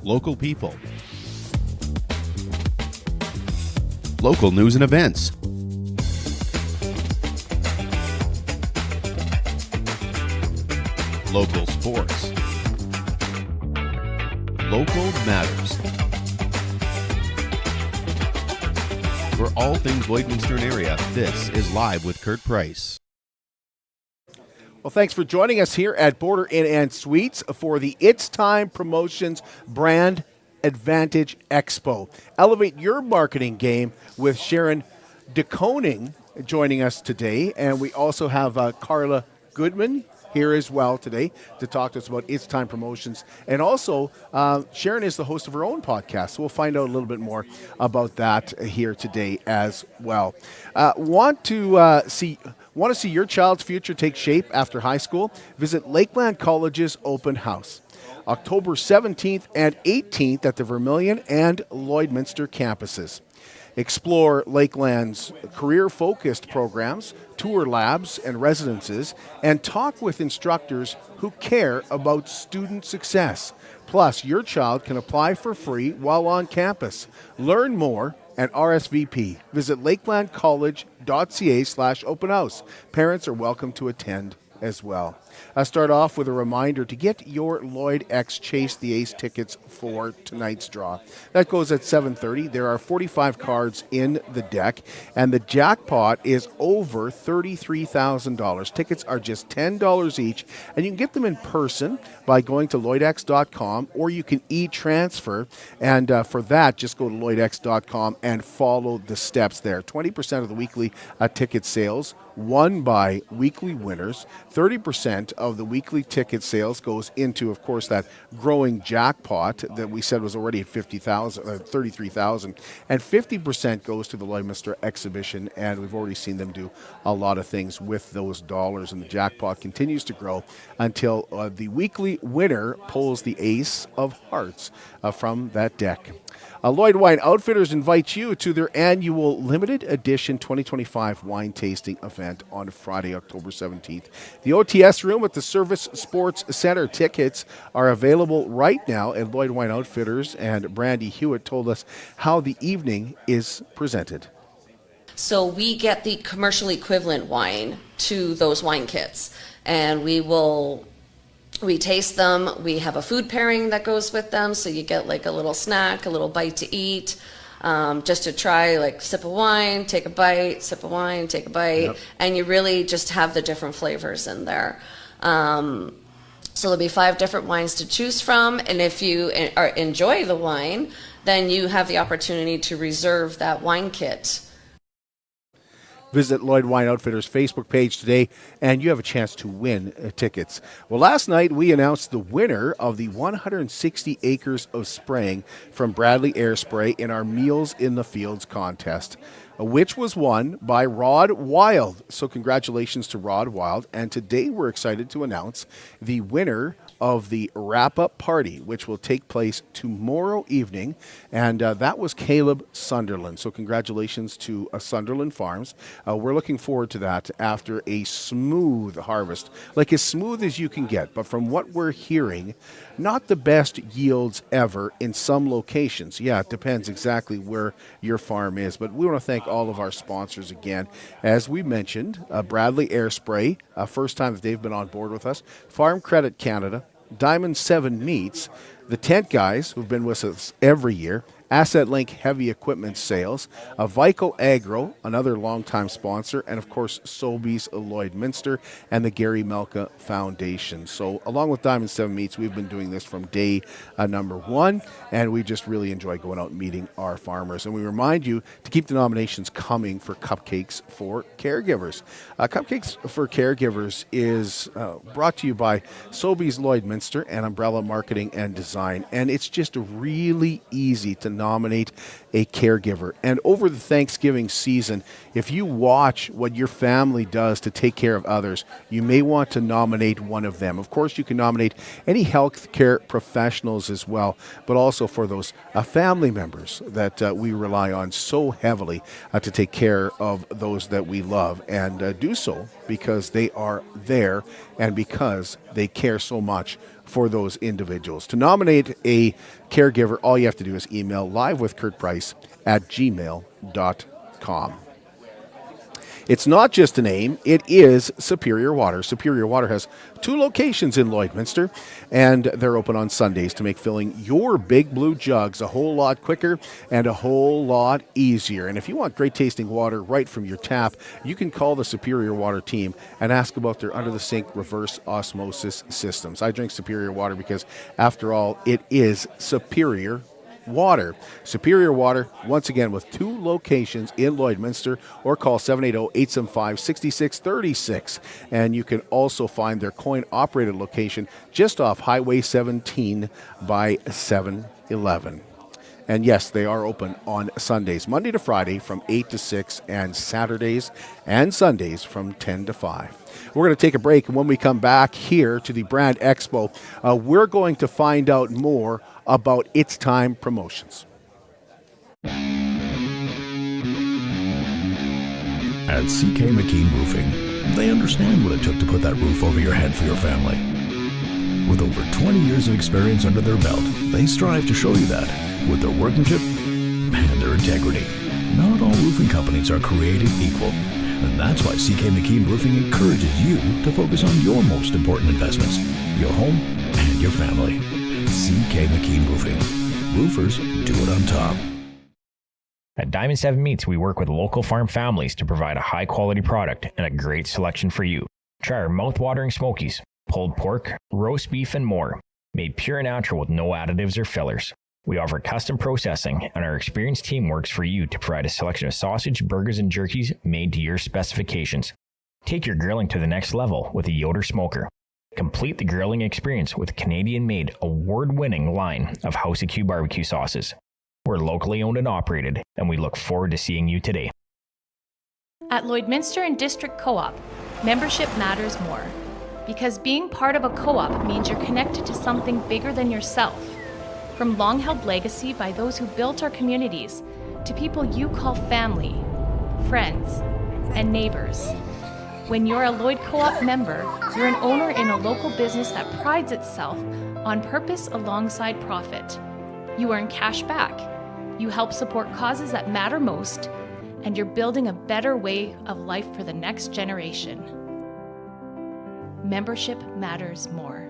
local people, local news and events, local sports, local matters. For all things Lloydminster and area, this is Live with Kurt Price. Well, thanks for joining us here at Border Inn and Suites for the It's Time Promotions Brand Advantage Expo. Elevate your marketing game with Sharon DeKoning joining us today. And we also have Carla Goodman here as well today to talk to us about It's Time Promotions. And also, Sharon is the host of her own podcast, so we'll find out a little bit more about that here today as well. Want to see your child's future take shape after high school? Visit Lakeland College's open house, October 17th and 18th at the Vermilion and Lloydminster campuses. Explore Lakeland's career-focused programs, tour labs and residences, and talk with instructors who care about student success. Plus, your child can apply for free while on campus. Learn more and RSVP. Visit lakelandcollege.ca/open house. Parents are welcome to attend as well. I'll start off with a reminder to get your Lloyd X Chase the Ace tickets for tonight's draw. That goes at 7:30. There are 45 cards in the deck, and the jackpot is over $33,000. Tickets are just $10 each, and you can get them in person by going to lloydx.com, or you can e-transfer, and for that, just go to lloydx.com and follow the steps there. 20% of the weekly ticket sales won by weekly winners. 30% of the weekly ticket sales goes into, of course, that growing jackpot that we said was already at 33,000, and 50% goes to the Lloydminster exhibition, and we've already seen them do a lot of things with those dollars, and the jackpot continues to grow until the weekly winner pulls the ace of hearts from that deck. Lloyd Wine Outfitters invites you to their annual limited edition 2025 wine tasting event on Friday, October 17th. The OTS room at the Service Sports Center. Tickets are available right now at Lloyd Wine Outfitters, and Brandy Hewitt told us how the evening is presented. So we get the commercial equivalent wine to those wine kits, and we taste them. We have a food pairing that goes with them, so you get like a little snack, a little bite to eat, just to try, like sip of wine, take a bite, sip of wine, take a bite, and you really just have the different flavors in there. So there'll be 5 different wines to choose from, and if you enjoy the wine, then you have the opportunity to reserve that wine kit. Visit Lloyd Wine Outfitters' Facebook page today, and you have a chance to win tickets. Well, last night we announced the winner of the 160 acres of spraying from Bradley Air Spray in our Meals in the Fields contest, which was won by Rod Wild. So congratulations to Rod Wild. And today we're excited to announce the winner of the wrap-up party, which will take place tomorrow evening. And that was Caleb Sunderland. So congratulations to Sunderland Farms. We're looking forward to that after a smooth harvest, like as smooth as you can get. But from what we're hearing, not the best yields ever in some locations. Yeah, it depends exactly where your farm is. But we want to thank all of our sponsors again. As we mentioned, Bradley Air Spray, first time that they've been on board with us, Farm Credit Canada, Diamond 7 Meats, the Tent Guys, who've been with us every year, Asset Link Heavy Equipment Sales, Vico Agro, another longtime sponsor, and of course Sobeys Lloydminster and the Gary Melka Foundation. So along with Diamond 7 Meats, we've been doing this from day number 1, and we just really enjoy going out and meeting our farmers. And we remind you to keep the nominations coming for Cupcakes for Caregivers. Cupcakes for Caregivers is brought to you by Sobeys Lloydminster and Umbrella Marketing and Design, and it's just really easy to nominate a caregiver. And over the Thanksgiving season, if you watch what your family does to take care of others, you may want to nominate one of them. Of course, you can nominate any healthcare professionals as well, but also for those family members that we rely on so heavily to take care of those that we love, and do so because they are there and because they care so much for those individuals. To nominate a caregiver, all you have to do is email livewithkurtprice@gmail.com. It's not just a name, it is Superior Water. Superior Water has 2 locations in Lloydminster, and they're open on Sundays to make filling your big blue jugs a whole lot quicker and a whole lot easier. And if you want great tasting water right from your tap, you can call the Superior Water team and ask about their under-the-sink reverse osmosis systems. I drink Superior Water because, after all, it is superior water. Superior Water, once again, with 2 locations in Lloydminster, or call 780-875-6636. And you can also find their coin-operated location just off Highway 17 by 7-Eleven. And yes, they are open on Sundays, Monday to Friday from 8 to 6, and Saturdays and Sundays from 10 to 5. We're going to take a break, and when we come back here to the Brand Expo, we're going to find out more about It's Time promotions. At CK McKean Roofing, they understand what it took to put that roof over your head for your family. With over 20 years of experience under their belt, they strive to show you that with their workmanship and their integrity. Not all roofing companies are created equal, and that's why CK McKean Roofing encourages you to focus on your most important investments, your home and your family. CK McKean Roofing. Roofers do it on top. At Diamond 7 Meats, we work with local farm families to provide a high-quality product and a great selection for you. Try our mouth-watering smokies, pulled pork, roast beef, and more, made pure and natural with no additives or fillers. We offer custom processing, and our experienced team works for you to provide a selection of sausage, burgers, and jerkies made to your specifications. Take your grilling to the next level with a Yoder smoker. Complete the grilling experience with a Canadian-made, award-winning line of House of Q barbecue sauces. We're locally owned and operated, and we look forward to seeing you today. At Lloydminster and District Co-op, membership matters more. Because being part of a co-op means you're connected to something bigger than yourself. From long-held legacy by those who built our communities, to people you call family, friends, and neighbors. When you're a Lloyd Co-op member, you're an owner in a local business that prides itself on purpose alongside profit. You earn cash back, you help support causes that matter most, and you're building a better way of life for the next generation. Membership matters more.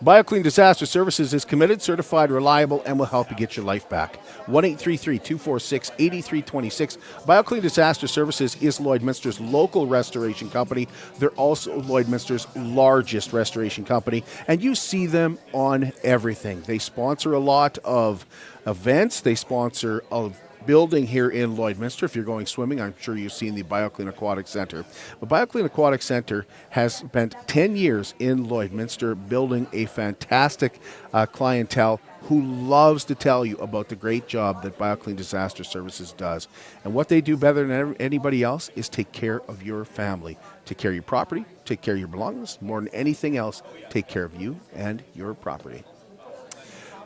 BioClean Disaster Services is committed, certified, reliable, and will help you get your life back. 1-833-246-8326. BioClean Disaster Services is Lloydminster's local restoration company. They're also Lloydminster's largest restoration company, and you see them on everything. They sponsor a lot of events. They sponsor a building here in Lloydminster. If you're going swimming, I'm sure you've seen the BioClean Aquatic Center. But BioClean Aquatic Center has spent 10 years in Lloydminster building a fantastic clientele who loves to tell you about the great job that BioClean Disaster Services does. And what they do better than anybody else is take care of your family, take care of your property, take care of your belongings. More than anything else, take care of you and your property.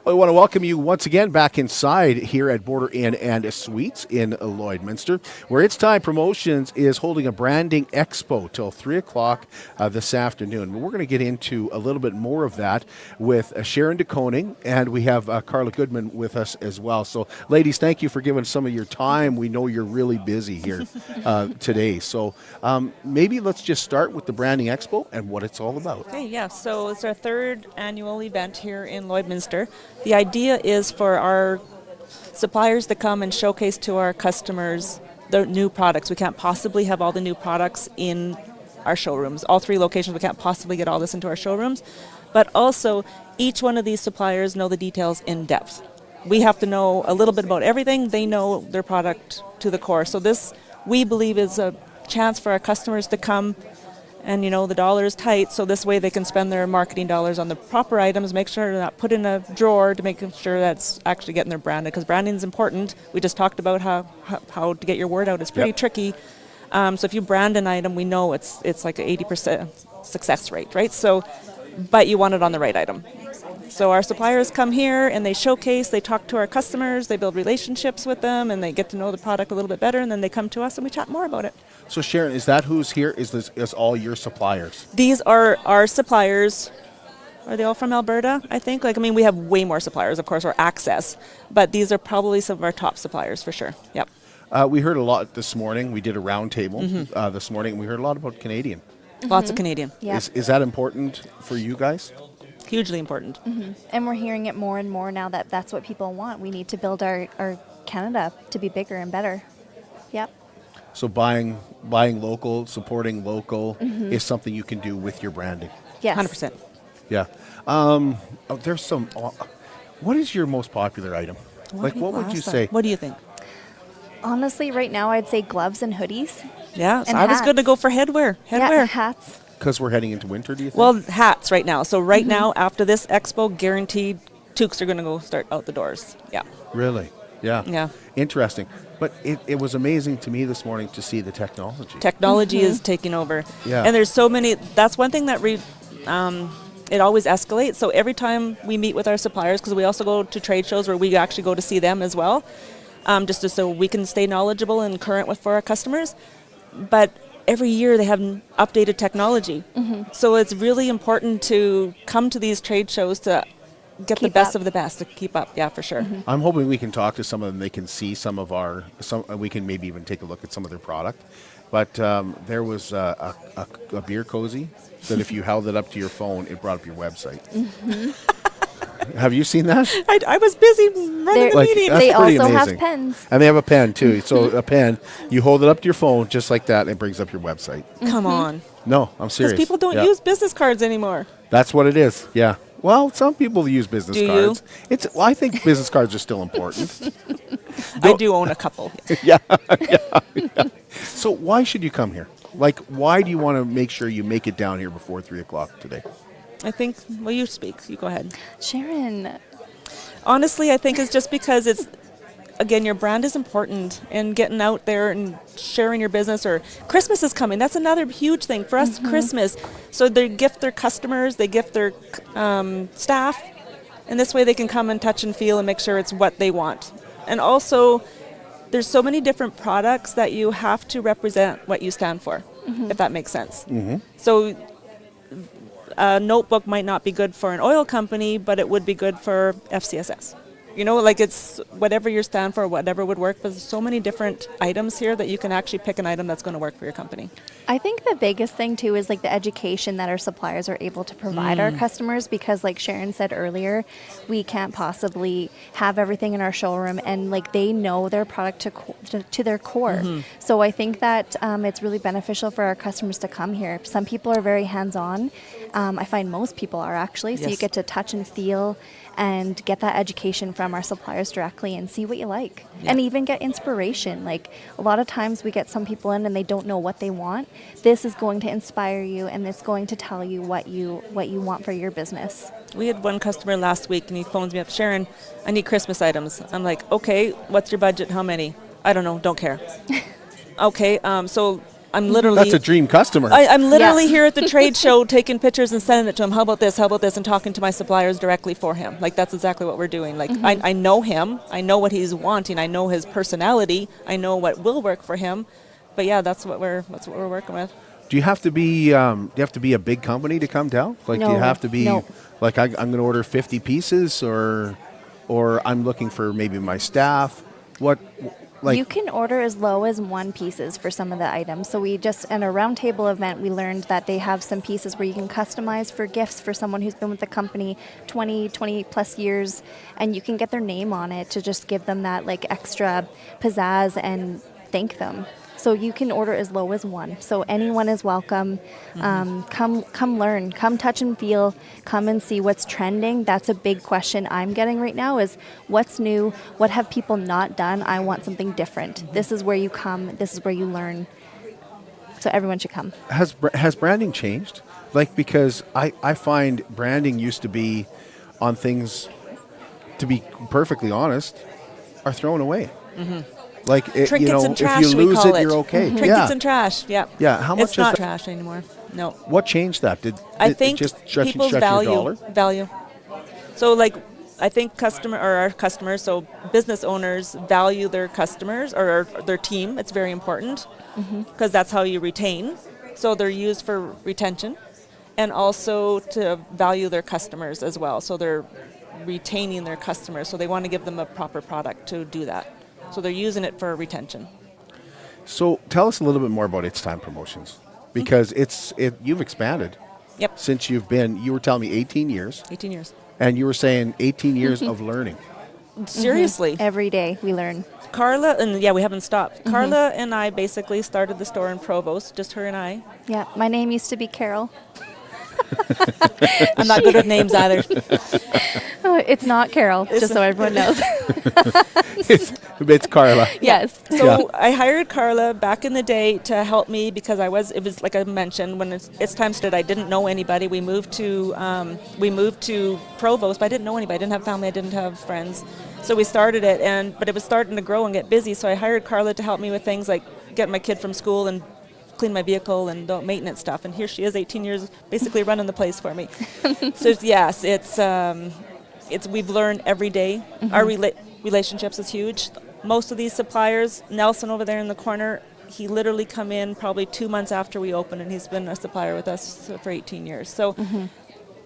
I want to welcome you once again back inside here at Border Inn and Suites in Lloydminster, where It's Time Promotions is holding a branding expo till 3 o'clock this afternoon. We're going to get into a little bit more of that with Sharon DeKoning, and we have Carla Goodman with us as well. So, ladies, thank you for giving us some of your time. We know you're really busy here today. So maybe let's just start with the branding expo and what it's all about. Okay, yeah. So it's our 3rd annual event here in Lloydminster. The idea is for our suppliers to come and showcase to our customers the new products. We can't possibly have all the new products in our showrooms. All 3 locations, we can't possibly get all this into our showrooms. But also, each one of these suppliers know the details in depth. We have to know a little bit about everything. They know their product to the core. So this, we believe, is a chance for our customers to come And, the dollar is tight, so this way they can spend their marketing dollars on the proper items, make sure they're not put in a drawer to make sure that's actually getting their branded, because branding is important. We just talked about how to get your word out. It's pretty tricky. So if you brand an item, we know it's like an 80% success rate, right? So, but you want it on the right item. So our suppliers come here and they showcase, they talk to our customers, they build relationships with them, and they get to know the product a little bit better, and then they come to us and we chat more about it. So Sharon, is that who's here? Is all your suppliers? These are our suppliers. Are they all from Alberta, I think? We have way more suppliers, of course, or access, but these are probably some of our top suppliers for sure. Yep. We heard a lot this morning. We did a round table this morning, and we heard a lot about Canadian. Lots of Canadian. Yeah. Is that important for you guys? Hugely important. And we're hearing it more and more now that that's what people want. We need to build our Canada to be bigger and better. Yep. So buying local, supporting local is something you can do with your branding. Yes. 100%. Yeah. There's some. What is your most popular item? What would you say? What do you think? Honestly, right now I'd say gloves and hoodies. Yeah, so And I was going to hats. go for headwear. Yeah, hats. Because we're heading into winter, do you think? Well, hats right now. So right now, after this expo, guaranteed toques are going to go start out the doors. Yeah. Really? Yeah. Yeah. Interesting. But it was amazing to me this morning to see the technology. Technology is taking over. Yeah. And there's so many. That's one thing that it always escalates. So every time we meet with our suppliers, because we also go to trade shows where we actually go to see them as well, just so we can stay knowledgeable and current for our customers. But every year they have updated technology. So it's really important to come to these trade shows to get the best of the best, to keep up. Yeah, for sure. I'm hoping we can talk to some of them. They can see some of we can maybe even take a look at some of their product. But there was a beer cozy that if you held it up to your phone, it brought up your website. Have you seen that? I was busy running the meeting. That's They pretty also amazing. have pens. And they have a pen too. So a pen, you hold it up to your phone just like that, and it brings up your website. Come on. No, I'm serious. Because people don't Yeah. use business cards anymore. That's what it is. Yeah. Well, some people use business Do cards. you? I think business cards are still important. I do own a couple. yeah. So why should you come here? Why do you want to make sure you make it down here before 3:00 today? I think, well, you speak. You go ahead. Sharon, Honestly, I think it's just because it's, again, your brand is important, and getting out there and sharing your business. Or Christmas is coming. That's another huge thing for us. Christmas. So they gift their customers, they gift their staff, and this way they can come and touch and feel and make sure it's what they want. And also, there's so many different products that you have to represent what you stand for, if that makes sense. So a notebook might not be good for an oil company, but it would be good for FCSS. It's whatever you stand for, whatever would work. But there's so many different items here that you can actually pick an item that's going to work for your company. I think the biggest thing too is the education that our suppliers are able to provide our customers, because like Sharon said earlier, we can't possibly have everything in our showroom, and they know their product to their core. So I think that it's really beneficial for our customers to come here. Some people are very hands-on. I find most people are actually. So you Yes. get to touch and feel and get that education from our suppliers directly and see what you like. And even get inspiration. A lot of times we get some people in and they don't know what they want. This is going to inspire you, and it's going to tell you what you want for your business. We had one customer last week, and he phones me up, Sharon, I need Christmas items. I'm like, okay, what's your budget? How many? I don't know, don't care. Okay, so I'm literally... That's a dream customer. I'm literally here at the trade show taking pictures and sending it to him. How about this? How about this? And talking to my suppliers directly for him. That's exactly what we're doing. I know him. I know what he's wanting. I know his personality. I know what will work for him. But yeah, that's what we're working with. Do you have to be? Do you have to be a big company to come down? Do you No, have to be? no. I'm going to order 50 pieces, or I'm looking for maybe my staff. What? You can order as low as 1 pieces for some of the items. So we just, in a roundtable event, we learned that they have some pieces where you can customize for gifts for someone who's been with the company 20 plus years, and you can get their name on it to just give them that extra pizzazz and thank them. So you can order as low as 1. So anyone is welcome. Come learn, come touch and feel, come and see what's trending. That's a big question I'm getting right now is what's new? What have people not done? I want something different. This is where you come. This is where you learn. So everyone should come. Has branding changed? Like, because I find branding used to be on things, to be perfectly honest, are thrown away. Like, Trinkets and trash, if you we lose call it, you're okay. Trinkets and trash, yeah. Yeah, how much It's is not that? trash anymore. No. What changed that? Did I it think just stretch people's your dollar? value. So like, I think our customers, so business owners value their customers or their team. It's very important because that's how you retain. So they're used for retention and also to value their customers as well. So they're retaining their customers. So they want to give them a proper product to do that. So they're using it for retention. So tell us a little bit more about It's Time Promotions, because you've expanded. Yep. Since you've been, you were telling me 18 years. 18 years. And you were saying 18 years of learning. Seriously. Every day we learn. Carla, and yeah, we haven't stopped. Carla and I basically started the store in Provost, just her and I. Yeah, my name used to be Carol. I'm not good with names either. Oh, it's not Carol, just so everyone knows. It's Carla. Yes. So I hired Carla back in the day to help me because it was like I mentioned, when it's time started, I didn't know anybody. We moved to Provost, but I didn't know anybody. I didn't have family. I didn't have friends. So we started it, but it was starting to grow and get busy. So I hired Carla to help me with things like get my kid from school and clean my vehicle and the maintenance stuff. And here she is, 18 years, basically running the place for me. So yes, it's we've learned every day. Our relationships is huge. Most of these suppliers, Nelson over there in the corner, he literally come in probably 2 months after we opened, and he's been a supplier with us for 18 years. So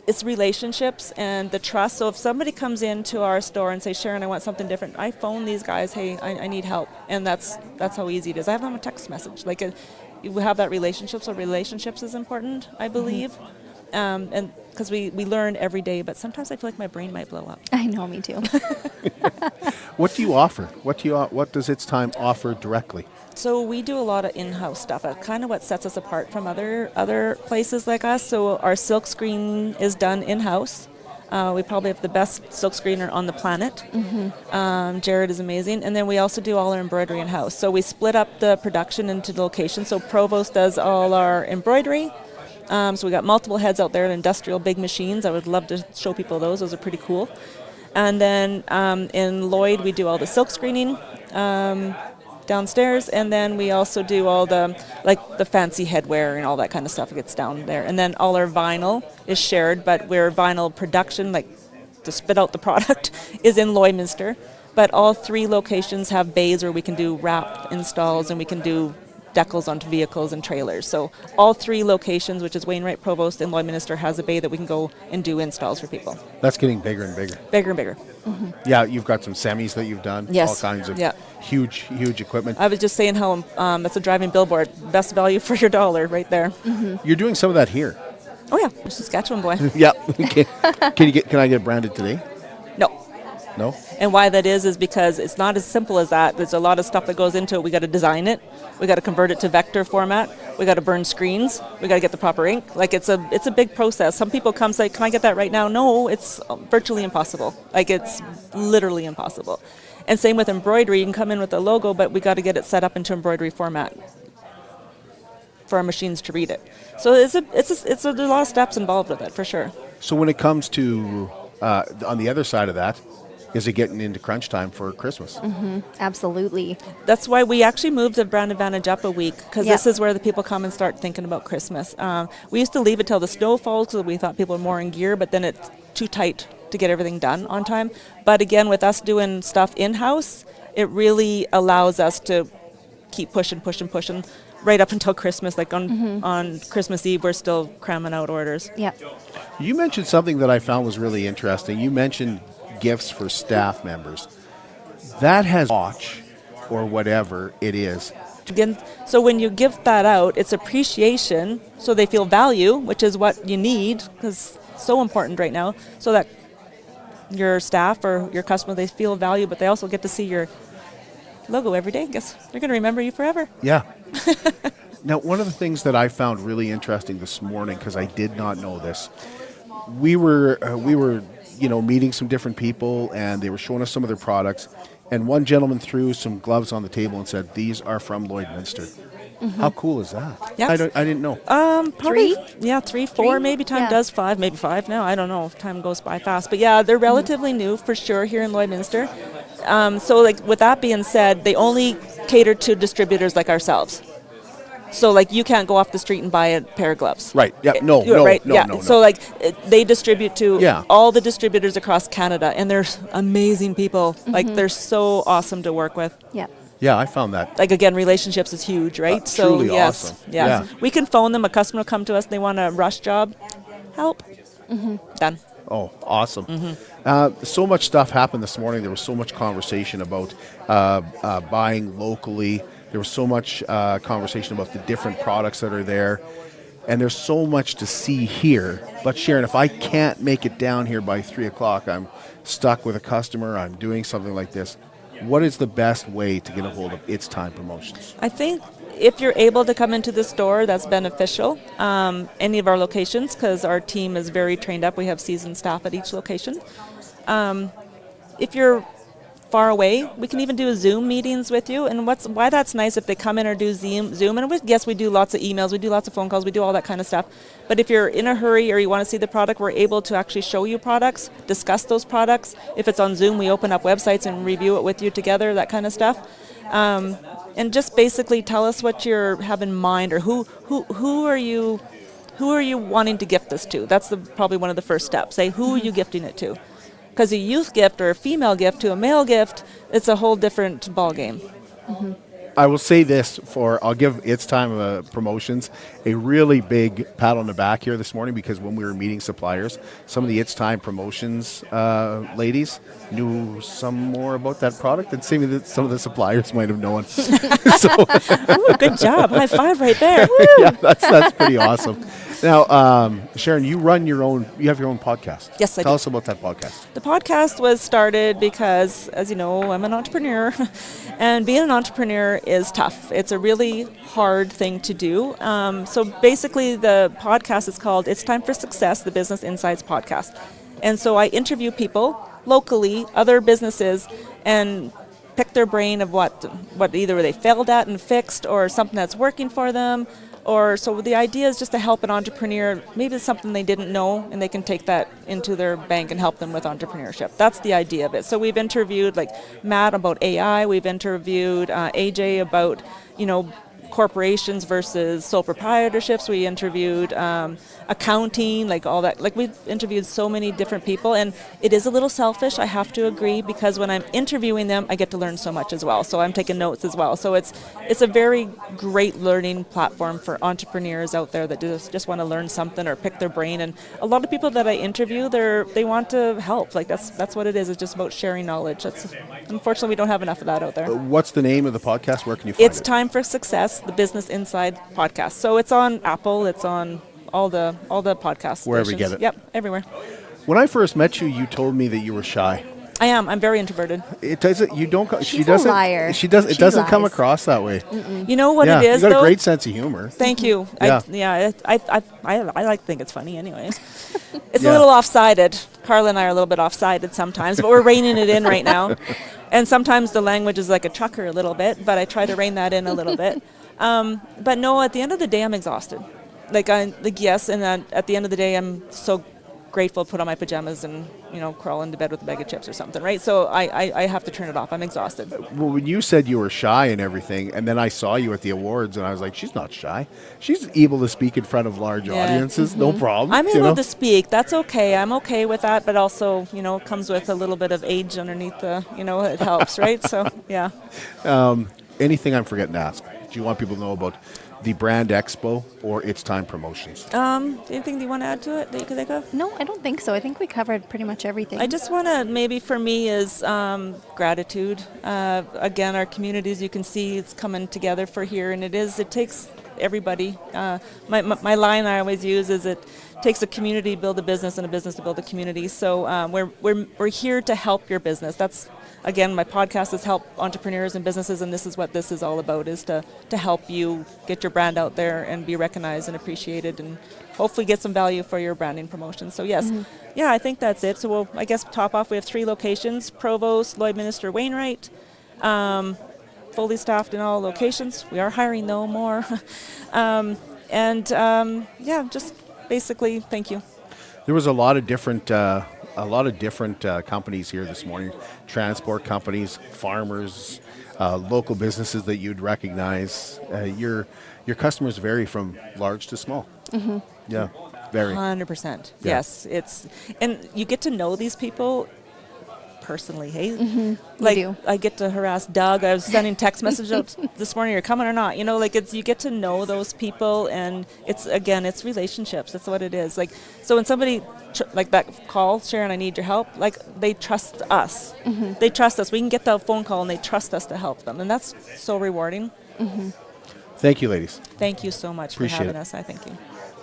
it's relationships and the trust. So if somebody comes into our store and say, Sharon, I want something different, I phone these guys, hey, I need help. And that's how easy it is. I have them a text message. Like you have that relationship, so relationships is important, I believe. And because we learn every day, but sometimes I feel like my brain might blow up. I know, me too. What do you offer? What does It's Time offer directly? So we do a lot of in-house stuff. That's kind of what sets us apart from other places like us. So our silk screen is done in-house. We probably have the best silk screener on the planet. Jared is amazing. And then we also do all our embroidery in-house. So we split up the production into locations. So Provost does all our embroidery. So we got multiple heads out there in industrial big machines. I would love to show people those. Those are pretty cool. And then in Lloyd, we do all the silk screening downstairs. And then we also do all the fancy headwear and all that kind of stuff gets down there. And then all our vinyl is shared, but we're vinyl production, like to spit out the product, is in Lloydminster. But all 3 locations have bays where we can do wrap installs and we can do decals onto vehicles and trailers. So all 3 locations, which is Wainwright, Provost, and Lloydminster, has a bay that we can go and do installs for people. That's getting bigger and bigger. Bigger and bigger. Yeah, you've got some semis that you've done. Yes. All kinds of Yeah. huge equipment. I was just saying how it's a driving billboard. Best value for your dollar right there. You're doing some of that here. Oh yeah, Saskatchewan boy. Yeah. Can I get branded today? No? And why that is because it's not as simple as that. There's a lot of stuff that goes into it. We got to design it. We got to convert it to vector format. We got to burn screens. We got to get the proper ink. Like it's a big process. Some people come say, "Can I get that right now?" No, it's virtually impossible. Like it's literally impossible. And same with embroidery. You can come in with a logo, but we got to get it set up into embroidery format for our machines to read it. So there's a lot of steps involved with it for sure. So when it comes to on the other side of that, is it getting into crunch time for Christmas? Absolutely. That's why we actually moved the Brand Advantage up a week, because this is where the people come and start thinking about Christmas. We used to leave it till the snow falls because we thought people were more in gear, but then it's too tight to get everything done on time. But again, with us doing stuff in-house, it really allows us to keep pushing right up until Christmas. Like on Christmas Eve, we're still cramming out orders. Yeah. You mentioned something that I found was really interesting. You mentioned gifts for staff members. That has watch or whatever it is. Again, so when you give that out, it's appreciation, so they feel value, which is what you need, because it's so important right now, so that your staff or your customer, they feel value, but they also get to see your logo every day. I guess they're going to remember you forever. Yeah. Now, one of the things that I found really interesting this morning, because I did not know this, we were meeting some different people, and they were showing us some of their products. And one gentleman threw some gloves on the table and said, "These are from Lloydminster." How cool is that? Yeah. I didn't know. Probably, 3? yeah, 3, 4, 3? maybe time Yeah. does 5, maybe 5 now. I don't know. Time goes by fast. But yeah, they're relatively new for sure here in Lloydminster. So like with that being said, they only cater to distributors like ourselves. So like you can't go off the street and buy a pair of gloves. Right. Yeah. No. Right. No. Yeah. No. So like they distribute to Yeah. all the distributors across Canada, and they're amazing people. Like they're so awesome to work with. Yeah. Yeah, I found that. Like again, relationships is huge, right? So truly yes, awesome. yes. Yeah. We can phone them. A customer will come to us. They want a rush job. Help. Done. Oh, awesome. So much stuff happened this morning. There was so much conversation about buying locally. There was so much conversation about the different products that are there. And there's so much to see here. But Sharon, if I can't make it down here by 3 o'clock, I'm stuck with a customer, I'm doing something like this. What is the best way to get a hold of It's Time Promotions? I think if you're able to come into the store, that's beneficial. Any of our locations, because our team is very trained up. We have seasoned staff at each location. If you're far away, we can even do Zoom meetings with you. And why that's nice if they come in or do Zoom. And yes, we do lots of emails, we do lots of phone calls, we do all that kind of stuff. But if you're in a hurry or you want to see the product, we're able to actually show you products, discuss those products. If it's on Zoom, we open up websites and review it with you together, that kind of stuff. And just basically tell us what you have in mind, or who are you wanting to gift this to? That's probably one of the first steps. Say, who are you gifting it to? Because a youth gift or a female gift to a male gift, it's a whole different ball game. I will say this I'll give It's Time Promotions a really big pat on the back here this morning, because when we were meeting suppliers, some of the It's Time Promotions ladies knew some more about that product than some of the suppliers might have known. Ooh, good job. High five right there. Woo. Yeah, that's pretty awesome. Now, Sharon, you have your own podcast. Yes, I Tell do. us about that podcast. The podcast was started because, as you know, I'm an entrepreneur, and being an entrepreneur is tough. It's a really hard thing to do. So basically, the podcast is called It's Time for Success, the Business Insights Podcast. And so I interview people locally, other businesses, and pick their brain of what either they failed at and fixed, or something that's working for them. Or so the idea is just to help an entrepreneur. Maybe it's something they didn't know, and they can take that into their bank and help them with entrepreneurship. That's the idea of it. So we've interviewed like Matt about AI. We've interviewed AJ about corporations versus sole proprietorships. We interviewed accounting, like all that. Like we've interviewed so many different people, and it is a little selfish, I have to agree, because when I'm interviewing them, I get to learn so much as well. So I'm taking notes as well. So it's a very great learning platform for entrepreneurs out there that just want to learn something or pick their brain. And a lot of people that I interview, they want to help. Like that's what it is. It's just about sharing knowledge. Unfortunately, we don't have enough of that out there. What's the name of the podcast? Where can you find it? It's Time for Success, the Business Inside Podcast. So it's on Apple. It's on all the podcasts. Wherever you stations. get it. Yep, everywhere. When I first met you, you told me that you were shy. I am. I'm very introverted. It doesn't. You don't. She She's a doesn't. liar. She does. It She doesn't come lies. across that way. You know what Yeah, it is, you got though? a great sense of humor. Thank you. Yeah. I like to think it's funny anyways. It's Yeah. a little off-sided. Carla and I are a little bit off-sided sometimes, but we're reining it in right now. And sometimes the language is like a chucker a little bit, but I try to rein that in a little bit. But no, at the end of the day, I'm exhausted. Yes, and at the end of the day, I'm so grateful to put on my pajamas and crawl into bed with a bag of chips or something, right? So I have to turn it off. I'm exhausted. Well, when you said you were shy and everything, and then I saw you at the awards, and I was like, she's not shy. She's able to speak in front of large audiences, no problem. I'm able to speak. That's okay. I'm okay with that, but also, it comes with a little bit of age underneath the, it helps, right? So, yeah. Anything I'm forgetting to ask? Do you want people to know about the brand Expo or It's Time Promotions? Anything do you want to add to it that you can think of? No, I don't think so. I think we covered pretty much everything. I just want to, maybe for me, is gratitude. Again, our communities, you can see it's coming together for here, and it takes everybody. My line I always use is it takes a community to build a business and a business to build a community. So we're here to help your business. That's, again, my podcast is help entrepreneurs and businesses, and this is what this is all about, is to help you get your brand out there and be recognized and appreciated, and hopefully get some value for your branding promotion. So yes, I think that's it. So we'll, I guess, top off, we have 3 locations: Provost, Lloydminster, Wainwright. fully staffed in all locations. We are hiring no more. Just basically, thank you. There was a lot of different companies here this morning. Transport companies, farmers, local businesses that you'd recognize. Your customers vary from large to small. Mm-hmm. Yeah, very. 100%. Yeah. Yes, and you get to know these people personally. Hey, You do. I get to harass Doug. I was sending text messages this morning. You're coming or not? You get to know those people, and it's relationships. That's what it is. So when somebody like that call, Sharon, I need your help. They trust us. Mm-hmm. They trust us. We can get the phone call, and they trust us to help them, and that's so rewarding. Mm-hmm. Thank you, ladies. Thank you so much Appreciate for having it. us. I thank you.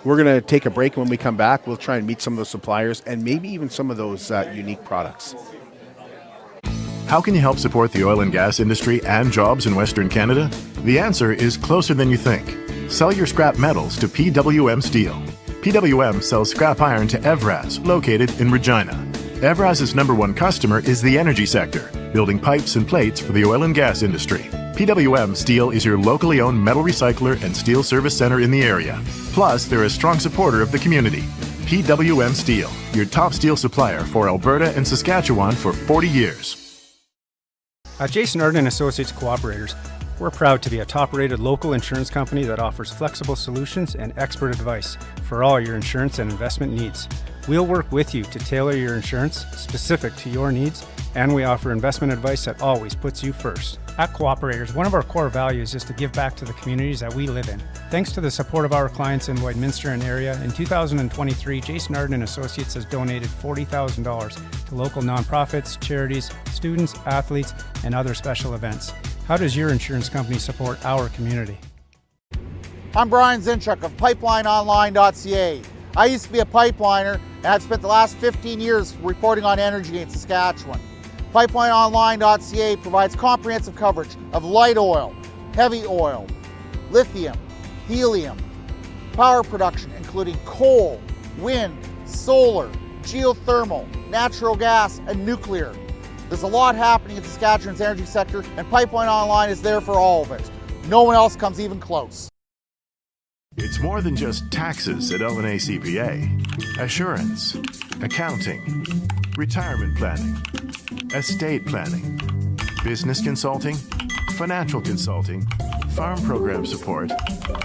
We're going to take a break. When we come back, we'll try and meet some of those suppliers and maybe even some of those unique products. How can you help support the oil and gas industry and jobs in Western Canada? The answer is closer than you think. Sell your scrap metals to PWM Steel. PWM sells scrap iron to Evraz, located in Regina. Evraz's #1 customer is the energy sector, building pipes and plates for the oil and gas industry. PWM Steel is your locally owned metal recycler and steel service center in the area. Plus, they're a strong supporter of the community. PWM Steel, your top steel supplier for Alberta and Saskatchewan for 40 years. At Jason Arden Associates Cooperators, we're proud to be a top-rated local insurance company that offers flexible solutions and expert advice for all your insurance and investment needs. We'll work with you to tailor your insurance specific to your needs, and we offer investment advice that always puts you first. At Cooperators, one of our core values is to give back to the communities that we live in. Thanks to the support of our clients in Lloydminster and area, in 2023, Jason Arden Associates has donated $40,000 to local nonprofits, charities, students, athletes, and other special events. How does your insurance company support our community? I'm Brian Zinchuk of PipelineOnline.ca. I used to be a pipeliner, and I've spent the last 15 years reporting on energy in Saskatchewan. PipelineOnline.ca provides comprehensive coverage of light oil, heavy oil, lithium, helium, power production including coal, wind, solar, geothermal, natural gas, and nuclear. There's a lot happening in Saskatchewan's energy sector, and Pipeline Online is there for all of it. No one else comes even close. It's more than just taxes at LNA CPA. Assurance, accounting, retirement planning, estate planning, business consulting, financial consulting, farm program support,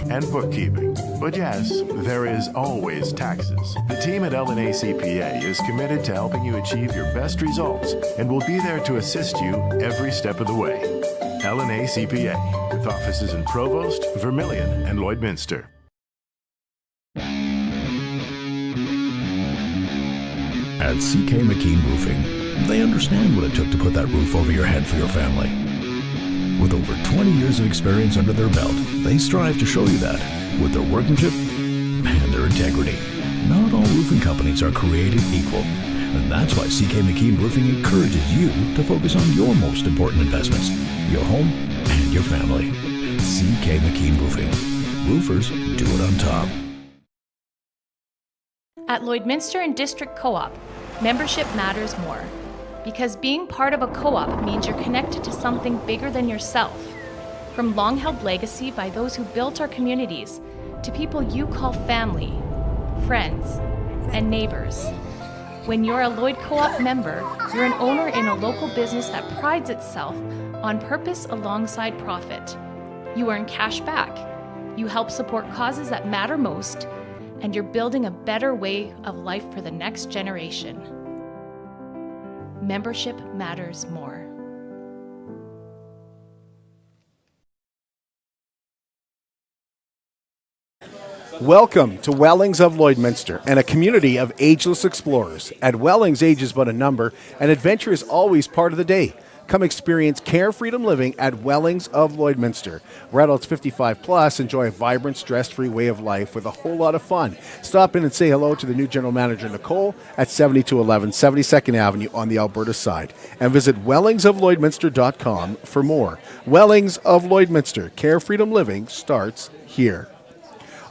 and bookkeeping. But yes, there is always taxes. The team at LNA CPA is committed to helping you achieve your best results and will be there to assist you every step of the way. LNA CPA, with offices in Provost, Vermilion, and Lloydminster. At CK McKean Roofing, they understand what it took to put that roof over your head for your family. With over 20 years of experience under their belt, they strive to show you that with their workmanship and their integrity. Not all roofing companies are created equal, and that's why CK McKean Roofing encourages you to focus on your most important investments, your home and your family. CK McKean Roofing. Roofers do it on top. At Lloydminster and District Co-op, membership matters more. Because being part of a co-op means you're connected to something bigger than yourself. From long-held legacy by those who built our communities, to people you call family, friends, and neighbors. When you're a Lloyd Co-op member, you're an owner in a local business that prides itself on purpose alongside profit. You earn cash back, you help support causes that matter most, and you're building a better way of life for the next generation. Membership matters more. Welcome to Wellings of Lloydminster and a community of ageless explorers. At Wellings, age is but a number, and adventure is always part of the day. Come experience care freedom living at Wellings of Lloydminster, where adults 55 plus enjoy a vibrant, stress-free way of life with a whole lot of fun. Stop in and say hello to the new general manager, Nicole, at 7211 72nd Avenue on the Alberta side. And visit wellingsoflloydminster.com for more. Wellings of Lloydminster, care freedom living starts here.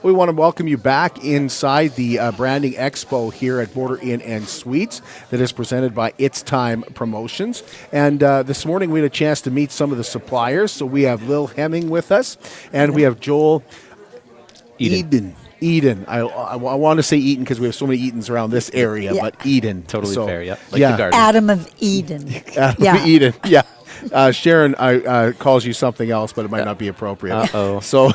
We want to welcome you back inside the Branding Expo here at Border Inn and Suites that is presented by It's Time Promotions. And this morning we had a chance to meet some of the suppliers. So we have Lil Hemming with us, and we have Joel Eden. I want to say Eaton because we have so many Eatons around this area, but Eden. Totally fair, yeah. Like the garden. Adam of Eden. Adam of Eden, yeah. Sharon calls you something else, but it might not be appropriate. Uh-oh. So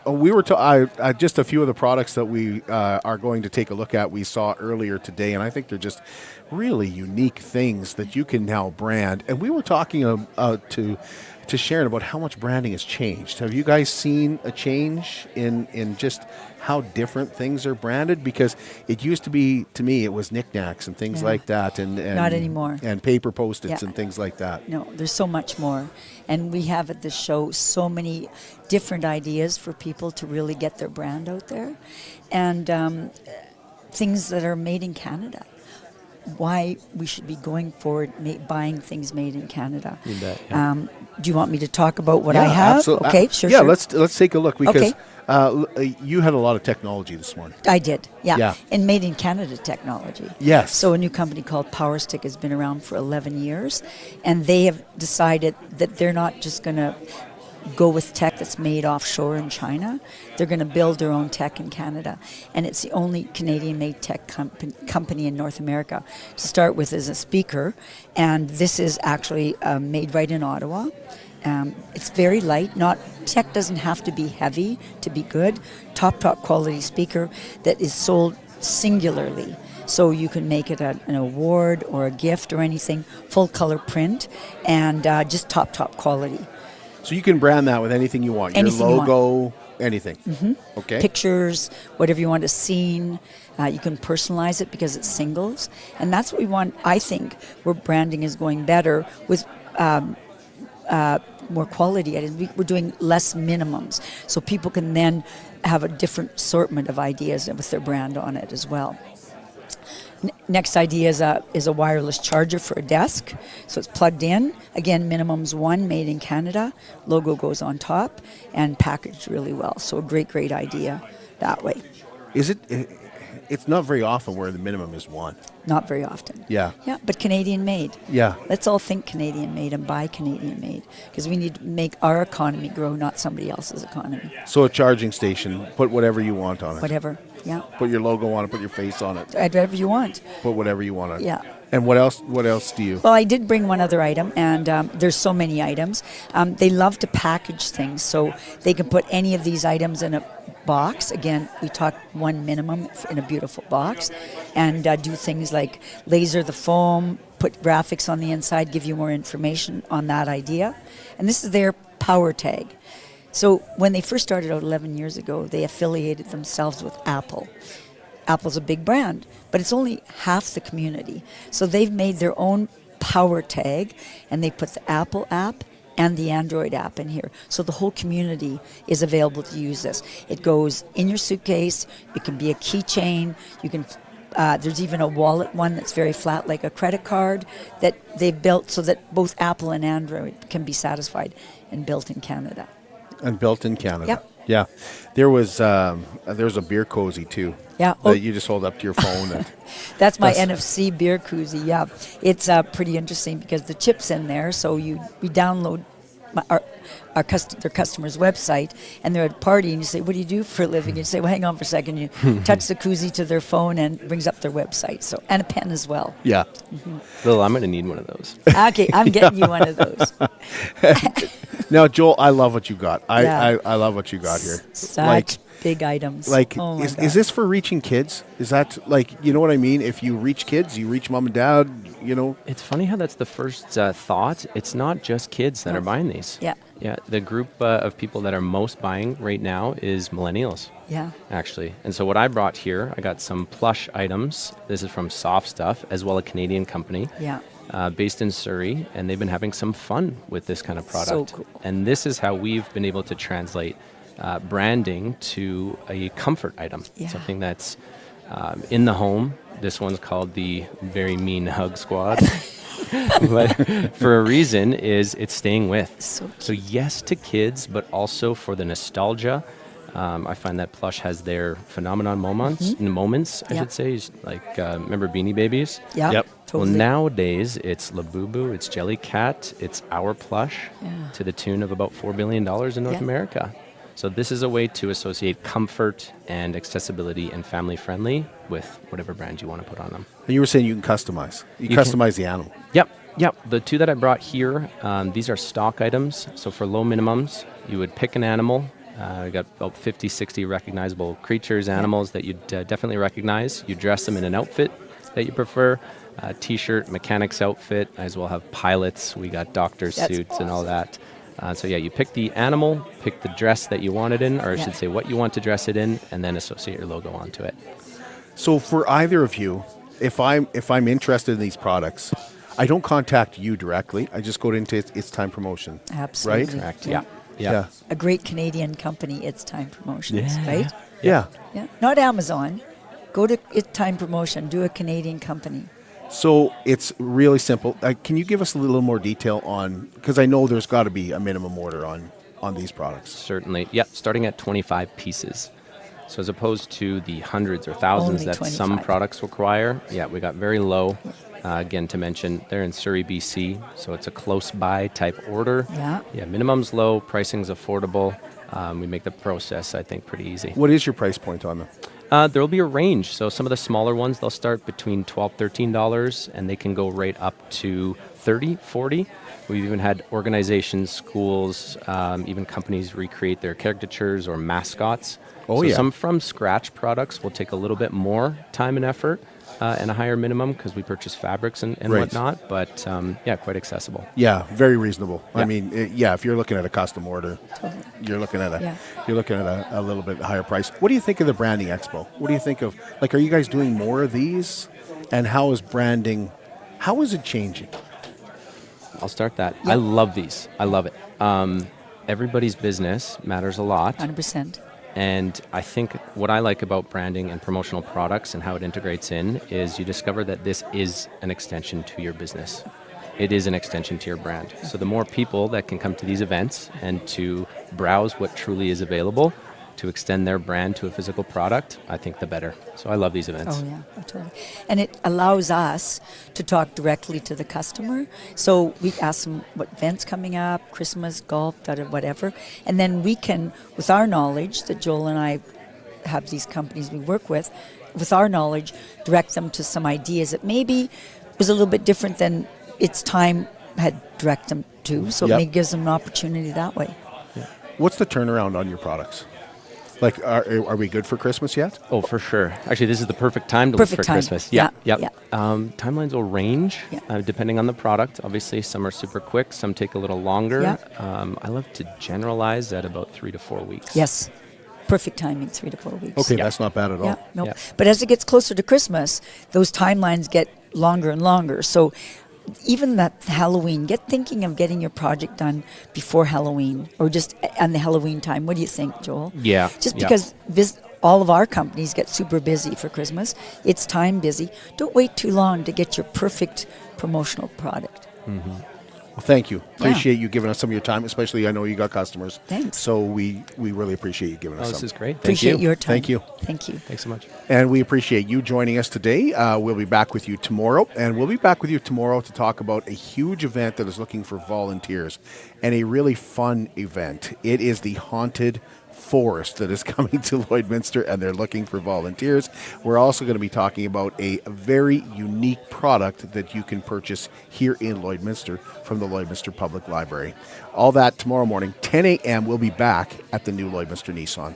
we were just a few of the products that we are going to take a look at we saw earlier today, and I think they're just really unique things that you can now brand. And we were talking to Sharon about how much branding has changed. Have you guys seen a change in just how different things are branded? Because it used to be, to me, it was knickknacks and things like that, and not anymore. And paper Post-its and things like that. No, there's so much more. And we have at the show so many different ideas for people to really get their brand out there. And things that are made in Canada. Why we should be going forward buying things made in Canada. You bet, yeah. Do you want me to talk about what I have? Absolutely. Okay, sure. Yeah, sure. let's take a look because you had a lot of technology this morning. I did, yeah. Yeah. And made in Canada technology. Yes. So a new company called PowerStick has been around for 11 years, and they have decided that they're not just going to go with tech that's made offshore in China. They're going to build their own tech in Canada. And it's the only Canadian-made tech company in North America. To start with is a speaker, and this is actually made right in Ottawa. It's very light. Tech doesn't have to be heavy to be good. Top quality speaker that is sold singularly. So you can make it an award or a gift or anything, full color print, and just top quality. So you can brand that with anything you want. Anything your logo, anything. Mm-hmm. Okay. Pictures, whatever you want, a scene. You can personalize it because it's singles. And that's what we want, I think, where branding is going better with more quality items. We're doing less minimums. So people can then have a different assortment of ideas with their brand on it as well. Next idea is a wireless charger for a desk. So it's plugged in. Again, minimum's 1, made in Canada. Logo goes on top and packaged really well. So a great idea that way. Is it? It's not very often where the minimum is 1. Not very often. Yeah. Yeah, but Canadian made. Yeah. Let's all think Canadian made and buy Canadian made because we need to make our economy grow, not somebody else's economy. So a charging station, put whatever you want on it. Whatever, yeah. Put your logo on it, put your face on it. Whatever you want. Put whatever you want on it. Yeah. And what else do you? Well, I did bring one other item, and there's so many items. They love to package things, so they can put any of these items in a box. Again, we talk 1 minimum in a beautiful box, and do things like laser the foam, put graphics on the inside, give you more information on that idea. And this is their power tag. So when they first started out 11 years ago, they affiliated themselves with Apple. Apple's a big brand, but it's only half the community. So they've made their own power tag, and they put the Apple app and the Android app in here. So the whole community is available to use this. It goes in your suitcase. It can be a keychain. You can. There's even a wallet one that's very flat, like a credit card, that they've built so that both Apple and Android can be satisfied and built in Canada. And built in Canada. Yep. Yeah. There was a beer cozy too. Yeah. That you just hold up to your phone. And that's my NFC beer koozie. Yeah. It's pretty interesting because the chip's in there, so we download their customer's website, and they're at a party, and you say, "What do you do for a living?" And you say, "Well, hang on for a second." You touch the koozie to their phone, and it brings up their website. So, and a pen as well. Yeah. Mm-hmm. Lil, I'm going to need one of those. Okay, I'm getting you one of those. Now, Joel, I love what you got. I love what you got here. Such big items. Like, oh is this for reaching kids? Is that like, you know what I mean? If you reach kids, you reach mom and dad, you know? It's funny how that's the first thought. It's not just kids that are buying these. Yeah. Yeah, the group of people that are most buying right now is millennials. Yeah. Actually. And so what I brought here, I got some plush items. This is from Soft Stuff, as well a Canadian company. Yeah. Based in Surrey, and they've been having some fun with this kind of product. So cool. And this is how we've been able to translate branding to a comfort item, something that's in the home. This one's called the Very Mean Hug Squad. But for a reason is it's staying with. So yes to kids, but also for the nostalgia. I find that plush has their phenomenon moments, I should say. Like, remember Beanie Babies? Yeah. Yep. Totally. Well, nowadays it's Labubu, it's Jellycat, it's Our Plush to the tune of about $4 billion in North America. So this is a way to associate comfort and accessibility and family friendly with whatever brand you want to put on them. And you were saying you can customize. You customize the animal. Yep. The two that I brought here, these are stock items. So for low minimums, you would pick an animal. We got about 50, 60 recognizable creatures, animals that you'd definitely recognize. You dress them in an outfit that you prefer. T-shirt, mechanic's outfit, as well have pilots. We got doctor suits and all that. So you pick the animal, pick the dress that you want it in, or I should say what you want to dress it in, and then associate your logo onto it. So for either of you, if I'm interested in these products, I don't contact you directly. I just go into It's Time Promotion. Absolutely. Right? Correct. Yeah. A great Canadian company, It's Time Promotions, right? Yeah. Yeah. Not Amazon. Go to It's Time Promotion. Do a Canadian company. So it's really simple. Can you give us a little more detail on, because I know there's got to be a minimum order on these products. Certainly. Yep, starting at 25 pieces. So as opposed to the hundreds or thousands Only that 25. some products require, we got very low. Again, to mention, they're in Surrey, BC, so it's a close by type order. Yeah. Minimum's low, pricing's affordable. We make the process, I think, pretty easy. What is your price point on them? There will be a range. So some of the smaller ones, they'll start between $12, $13, and they can go right up to $30, $40. We've even had organizations, schools, even companies recreate their caricatures or mascots. Some from scratch products will take a little bit more time and effort and a higher minimum because we purchase fabrics and whatnot. But quite accessible. Yeah, very reasonable. I mean, if you're looking at a custom order, you're looking at a little bit higher price. What do you think of the Branding Expo? What do you think of, are you guys doing more of these? And how is branding, how is it changing? I'll start that. I love these. I love it. Everybody's business matters a lot. 100%. And I think what I like about branding and promotional products and how it integrates in is you discover that this is an extension to your business. It is an extension to your brand. So the more people that can come to these events and to browse what truly is available, to extend their brand to a physical product, I think the better. So I love these events. Oh, yeah, totally. And it allows us to talk directly to the customer. So we ask them what events coming up, Christmas, golf, whatever. And then we can, with our knowledge that Joel and I have these companies we work with our knowledge, direct them to some ideas that maybe was a little bit different than It's Time had direct them to. So it gives them an opportunity that way. Yeah. What's the turnaround on your products? Are we good for Christmas yet? Oh, for sure. Actually, this is the perfect time to look for Christmas. Yeah. Timelines will range depending on the product. Obviously, some are super quick. Some take a little longer. Yeah. I love to generalize at about 3 to 4 weeks. Yes. Perfect timing, 3 to 4 weeks. Okay, that's not bad at all. Yeah, no. But as it gets closer to Christmas, those timelines get longer and longer. So even that Halloween, get thinking of getting your project done before Halloween or just on the Halloween time. What do you think, Joel? Yeah. Just because all of our companies get super busy for Christmas. It's time busy. Don't wait too long to get your perfect promotional product. Mm-hmm. Well, thank you. Appreciate you giving us some of your time, especially I know you got customers. Thanks. So we really appreciate you giving us some. This is great. Appreciate your time. Thank you. Thank you. Thanks so much. And we appreciate you joining us today. We'll be back with you tomorrow. And we'll be back with you tomorrow to talk about a huge event that is looking for volunteers and a really fun event. It is the Haunted Forest that is coming to Lloydminster, and they're looking for volunteers. We're also going to be talking about a very unique product that you can purchase here in Lloydminster from the Lloydminster Public Library. All that tomorrow morning, 10 a.m. We'll be back at the new Lloydminster Nissan.